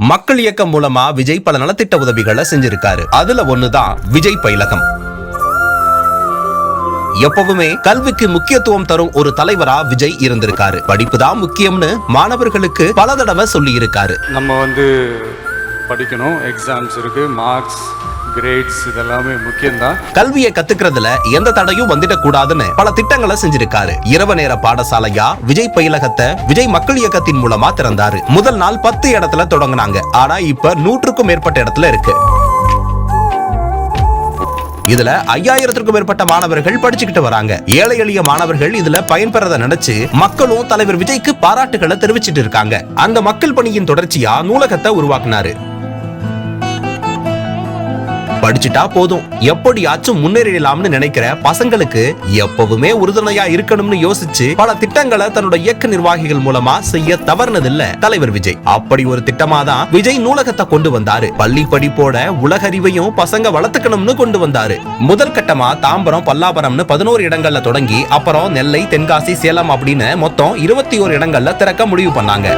மக்கள் இயக்கம் மூலமா விஜய் பல நலத்திட்ட உதவிகளை செஞ்சிருக்காரு. அதுல ஒண்ணுதான் விஜய் பயிலகம். எப்பவுமே கல்விக்கு முக்கியத்துவம் தரும் ஒரு தலைவரா விஜய் இருந்திருக்காரு. படிப்பு தான் முக்கியம்னு மாணவர்களுக்கு பல தடவை சொல்லி இருக்காரு. நம்ம படிக்கணும், எக்ஸாம்ஸ் இருக்கு, மார்க்ஸ், கிரேட்ஸ் இதெல்லாமே முக்கியம்தான். கல்வியை கத்துக்கிறதுல எந்த தடையும் வந்துடக் கூடாதுன்னு பல திட்டங்களை செஞ்சிருக்காரு. இரவு நேர பாடசாலையா விஜய் பயிலகத்தை விஜய் மக்கள் இயக்கத்தின் மூலமா திறந்தாரு. முதல் நாள் 10 இடத்துல தொடங்கினாங்க. ஆனா இப்ப 100க்கும் மேற்பட்ட இடத்துல இருக்கு. இதுல 5000க்கும் மேற்பட்ட மாணவர்கள் படிச்சுக்கிட்டு வராங்க. ஏழை எளிய மாணவர்கள் இதுல பயன்பெறத நினைச்சு மக்களும் தலைவர் விஜய்க்கு பாராட்டுகளை தெரிவிச்சிட்டு இருக்காங்க. அந்த மக்கள் பணியின் தொடர்ச்சியா நூலகத்தை உருவாக்குனாரு. படிச்சுட்டா போதும், எப்படியாச்சும் முன்னேறலாம்னு நினைக்கிற பசங்களுக்கு எப்பவுமே உறுதுணையா இருக்கணும்னு யோசிச்சு பல திட்டங்களை தன்னோட இயக்க நிர்வாகிகள் மூலமா செய்ய தவறுனதில்ல தலைவர் விஜய். அப்படி ஒரு திட்டமா தான் விஜய் நூலகத்தை கொண்டு வந்தாரு. பள்ளி படிப்போட உலக அறிவையும் பசங்க வளர்த்துக்கணும்னு கொண்டு வந்தாரு. முதல் கட்டமா தாம்பரம், பல்லாவரம்னு 11 இடங்கள்ல தொடங்கி அப்புறம் நெல்லை, தென்காசி, சேலம் அப்படின்னு மொத்தம் 21 இடங்கள்ல திறக்க முடிவு பண்ணாங்க.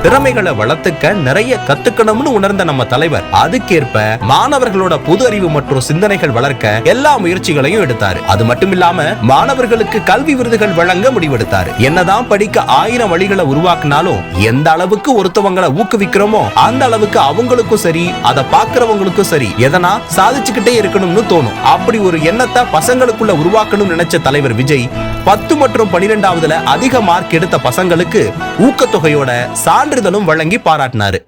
திறமைகளை வளர்த்துக்க நிறைய கத்துக்கணும்னு உணர்ந்த நம்ம தலைவர் அதுக்கேற்ப மாணவர்களோட புது அறிவு மற்றும் சிந்தனைகள் வளர்க்க எல்லா முயற்சிகளையும் எடுத்தாரு. அது மட்டும் இல்லாம மாணவர்களுக்கு கல்வி விருதுகள் வழங்க முடிவெடுத்தாரு. என்னதான் படிக்க 1000 வழிகளை உருவாக்குனாலும் எந்த அளவுக்கு ஒருத்தவங்களை ஊக்குவிக்கிறோமோ அந்த அளவுக்கு அவங்களுக்கும் சரி, அதை பாக்குறவங்களுக்கும் சரி எதனா சாதிச்சுக்கிட்டே இருக்கணும்னு தோணும். அப்படி ஒரு எண்ணத்தை பசங்களுக்குள்ள உருவாக்கணும்னு நினைச்ச தலைவர் விஜய் 10 மற்றும் 12வதுல அதிக மார்க் எடுத்த பசங்களுக்கு ஊக்கத்தொகையோட சான்றிதழும் வழங்கி பாராட்டினாரு.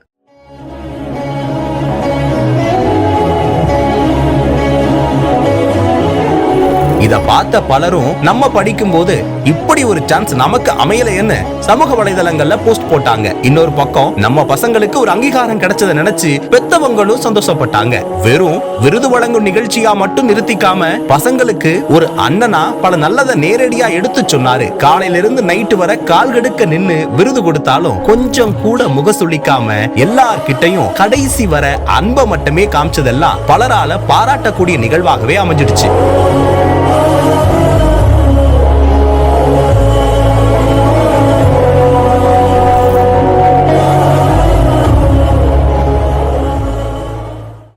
இத பார்த்த பலரும் நம்ம படிக்கும் போது இப்படி ஒரு சான்ஸ் நமக்கு அமையலைன்னு சமூக வலைதளங்கள்ல போஸ்ட் போட்டாங்க. இன்னொரு பக்கம் நம்ம பசங்களுக்கு ஒரு அங்கீகாரம் கிடைச்சதை நினைச்சு பெத்தவங்களும் சந்தோஷப்பட்டாங்க. வெறும் விருது வழங்கும் நிகழ்ச்சியா மட்டும் நிறுத்திக்காம பசங்களுக்கு ஒரு அண்ணனா பல நல்லதை நேரடியா எடுத்து சொன்னாரு. காலையில இருந்து நைட்டு வர கால் கெடுக்க நின்னு விருது கொடுத்தாலும் கொஞ்சம் கூட முகசுளிக்காம எல்லார்கிட்டையும் கடைசி வர அன்பை மட்டுமே காமிச்சதெல்லாம் பலரால பாராட்டக்கூடிய நிகழ்வாகவே அமைஞ்சிடுச்சு.